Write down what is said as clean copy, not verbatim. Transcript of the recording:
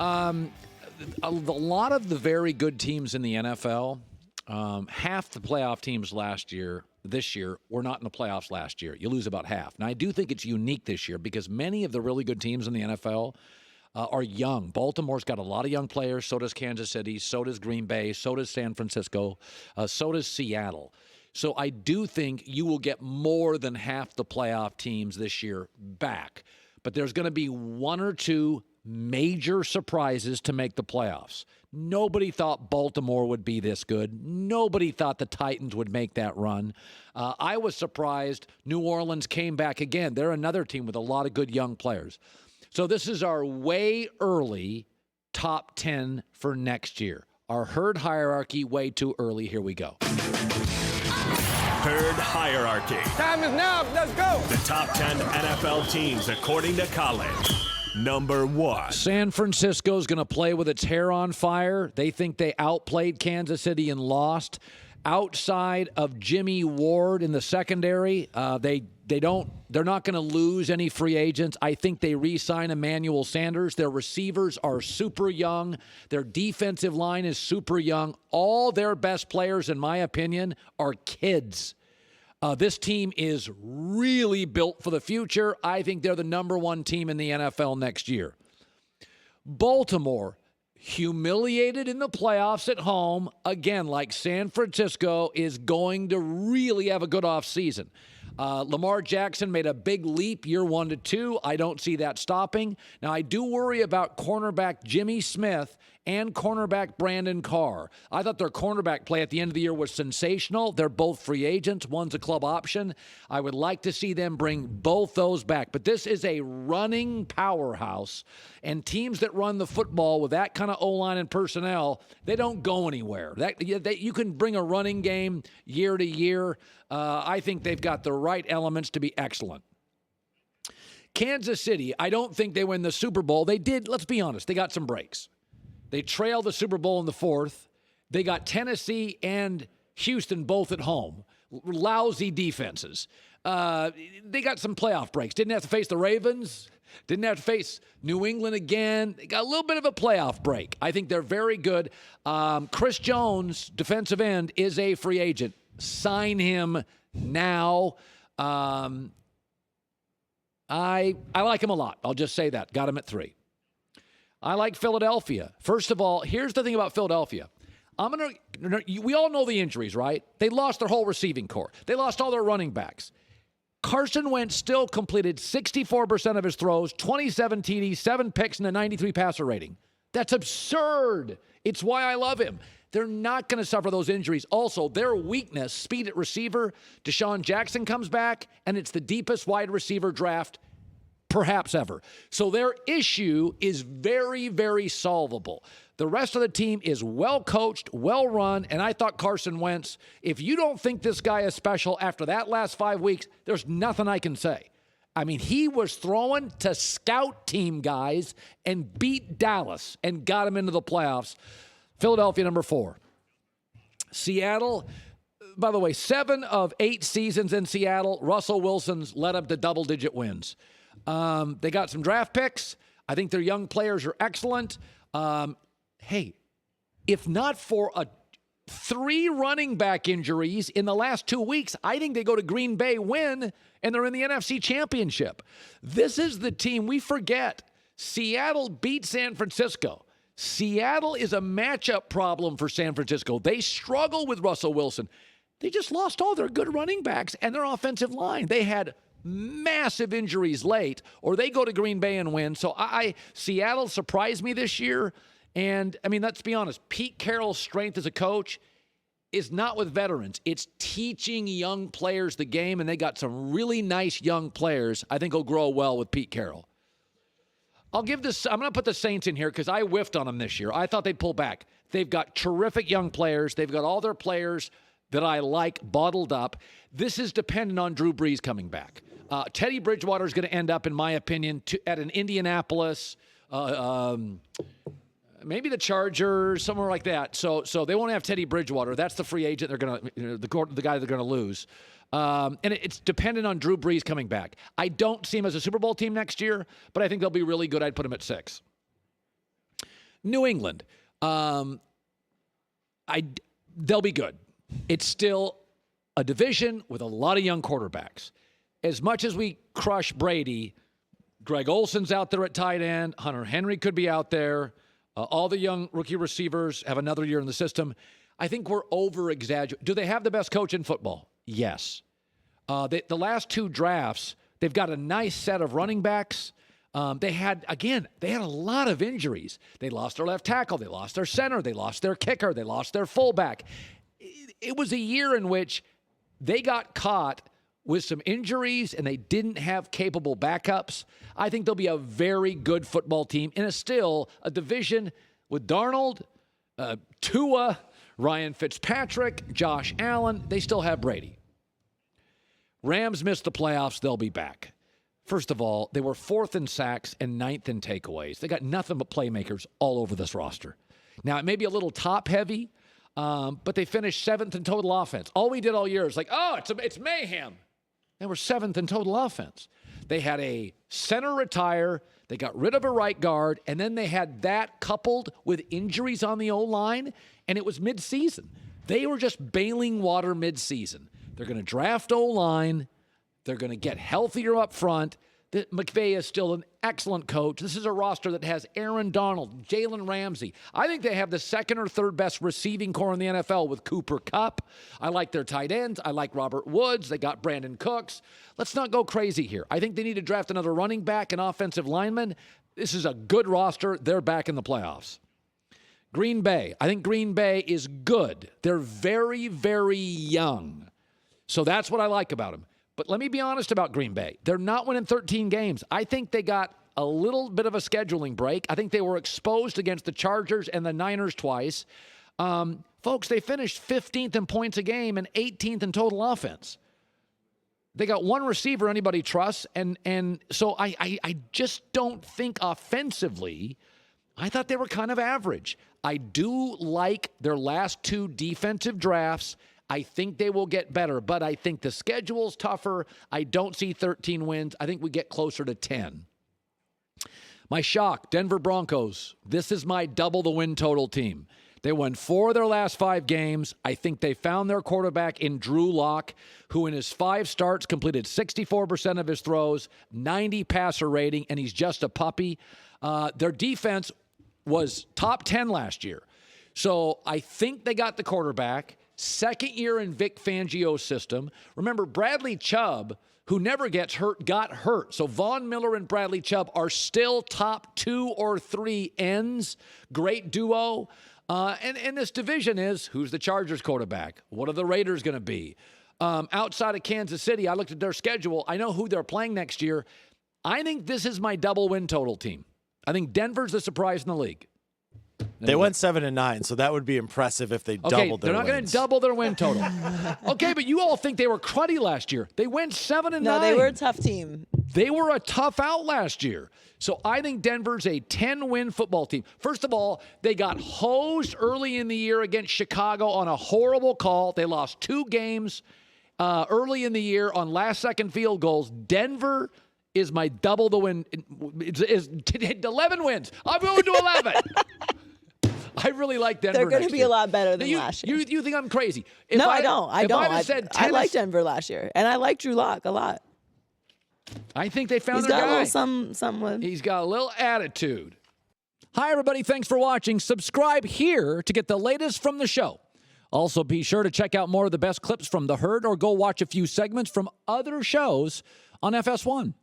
A lot of the very good teams in the NFL, half the playoff teams this year, were not in the playoffs last year. You lose about half. Now, I do think it's unique this year because many of the really good teams in the NFL are young. Baltimore's got a lot of young players. So does Kansas City. So does Green Bay. So does San Francisco. So does Seattle. So I do think you will get more than half the playoff teams this year back. But there's going to be one or two major surprises to make the playoffs. Nobody thought Baltimore would be this good. Nobody thought the Titans would make that run. I was surprised New Orleans came back again. They're another team with a lot of good young players. So this is our way early top 10 for next year. Our herd hierarchy way too early. Here we go. Herd hierarchy. Time is now. Let's go. The top 10 NFL teams according to Colin. Number 1. San Francisco's going to play with its hair on fire. They think they outplayed Kansas City and lost. Outside of Jimmy Ward in the secondary, they're not going to lose any free agents. I think they re-sign Emmanuel Sanders. Their receivers are super young. Their defensive line is super young. All their best players, in my opinion, are kids. This team is really built for the future. I think they're the number one team in the NFL next year. Baltimore, humiliated in the playoffs at home, again, like San Francisco, is going to really have a good offseason. Lamar Jackson made a big leap year 1 to 2. I don't see that stopping. Now, I do worry about cornerback Jimmy Smith and cornerback Brandon Carr. I thought their cornerback play at the end of the year was sensational. They're both free agents. One's a club option. I would like to see them bring both those back. But this is a running powerhouse, and teams that run the football with that kind of O-line and personnel, they don't go anywhere. You can bring a running game year to year. I think they've got the right elements to be excellent. Kansas City, I don't think they win the Super Bowl. They did, let's be honest, they got some breaks. They trailed the Super Bowl in the 4th. They got Tennessee and Houston both at home. Lousy defenses. They got some playoff breaks. Didn't have to face the Ravens. Didn't have to face New England again. They got a little bit of a playoff break. I think they're very good. Chris Jones, defensive end, is a free agent. Sign him now. I like him a lot. I'll just say that. Got him at 3. I like Philadelphia. First of all, here's the thing about Philadelphia. We all know the injuries, right? They lost their whole receiving corps. They lost all their running backs. Carson Wentz still completed 64% of his throws, 27 TDs, 7 picks, and a 93 passer rating. That's absurd. It's why I love him. They're not going to suffer those injuries. Also, their weakness, speed at receiver, Deshaun Jackson comes back, and it's the deepest wide receiver draft perhaps ever. So their issue is very, very solvable. The rest of the team is well coached, well run, and I thought Carson Wentz, if you don't think this guy is special after that last 5 weeks, there's nothing I can say. I mean, he was throwing to scout team guys and beat Dallas and got him into the playoffs. Philadelphia, number 4. Seattle, by the way, 7 of 8 seasons in Seattle, Russell Wilson's led up to double-digit wins. They got some draft picks. I think their young players are excellent. Hey, if not for 3 running back injuries in the last 2 weeks, I think they go to Green Bay, win, and they're in the NFC Championship. This is the team we forget. Seattle beat San Francisco. Seattle is a matchup problem for San Francisco. They struggle with Russell Wilson. They just lost all their good running backs and their offensive line. They had massive injuries late, or they go to Green Bay and win. So Seattle surprised me this year. And, I mean, let's be honest, Pete Carroll's strength as a coach is not with veterans. It's teaching young players the game, and they got some really nice young players I think will grow well with Pete Carroll. I'm going to put the Saints in here because I whiffed on them this year. I thought they'd pull back. They've got terrific young players. They've got all their players that I like bottled up. This is dependent on Drew Brees coming back. Teddy Bridgewater is going to end up, in my opinion, at an Indianapolis, maybe the Chargers, somewhere like that. So they won't have Teddy Bridgewater. That's the free agent they're going to, the guy they're going to lose. And it's dependent on Drew Brees coming back. I don't see him as a Super Bowl team next year, but I think they'll be really good. I'd put him at 6. New England. They'll be good. It's still a division with a lot of young quarterbacks. As much as we crush Brady, Greg Olson's out there at tight end. Hunter Henry could be out there. All the young rookie receivers have another year in the system. I think we're over-exaggerating. Do they have the best coach in football? Yes. The last 2 drafts, they've got a nice set of running backs. They had a lot of injuries. They lost their left tackle. They lost their center. They lost their kicker. They lost their fullback. It was a year in which they got caught with some injuries and they didn't have capable backups. I think they'll be a very good football team in a division with Darnold, Tua, Ryan Fitzpatrick, Josh Allen. They still have Brady. Rams missed the playoffs. They'll be back. First of all, they were 4th in sacks and 9th in takeaways. They got nothing but playmakers all over this roster. Now, it may be a little top-heavy, but they finished 7th in total offense. All we did all year is it's mayhem. They were 7th in total offense. They had a center retire. They got rid of a right guard, and then they had that coupled with injuries on the O-line, and it was midseason. They were just bailing water midseason. They're going to draft O-line. They're going to get healthier up front. McVay is still an excellent coach. This is a roster that has Aaron Donald, Jalen Ramsey. I think they have the 2nd or 3rd best receiving core in the NFL with Cooper Kupp. I like their tight ends. I like Robert Woods. They got Brandon Cooks. Let's not go crazy here. I think they need to draft another running back and offensive lineman. This is a good roster. They're back in the playoffs. Green Bay. I think Green Bay is good. They're very, very young. So that's what I like about them. But let me be honest about Green Bay. They're not winning 13 games. I think they got a little bit of a scheduling break. I think they were exposed against the Chargers and the Niners twice. Folks, they finished 15th in points a game and 18th in total offense. They got one receiver anybody trusts, and so I just don't think offensively. I thought they were kind of average. I do like their last 2 defensive drafts. I think they will get better, but I think the schedule's tougher. I don't see 13 wins. I think we get closer to 10. My shock, Denver Broncos. This is my double the win total team. They won 4 of their last 5 games. I think they found their quarterback in Drew Lock, who in his 5 starts completed 64% of his throws, 90 passer rating, and he's just a puppy. Their defense was top 10 last year. So I think they got the quarterback. 2nd year in Vic Fangio's system. Remember, Bradley Chubb, who never gets hurt, got hurt. So Von Miller and Bradley Chubb are still top 2 or 3 ends. Great duo. And this division is, who's the Chargers quarterback? What are the Raiders going to be? Outside of Kansas City, I looked at their schedule. I know who they're playing next year. I think this is my double win total team. I think Denver's the surprise in the league. They went 7-9, so that would be impressive if they doubled their wins. They're not going to double their win total. Okay, but you all think they were cruddy last year. They went 7-9. No, they were a tough team. They were a tough out last year. So I think Denver's a 10-win football team. First of all, they got hosed early in the year against Chicago on a horrible call. They lost 2 games early in the year on last-second field goals. Denver is my double the win. Is 11 wins. I'm going to 11. I really like Denver. They're going to be year. a lot better than last year. You think I'm crazy? No, I don't. I don't. I liked Denver last year, and I like Drew Lock a lot. I think they found He's their got guy. A little something. He's got a little attitude. Hi, everybody. Thanks for watching. Subscribe here to get the latest from the show. Also, be sure to check out more of the best clips from The Herd or go watch a few segments from other shows on FS1.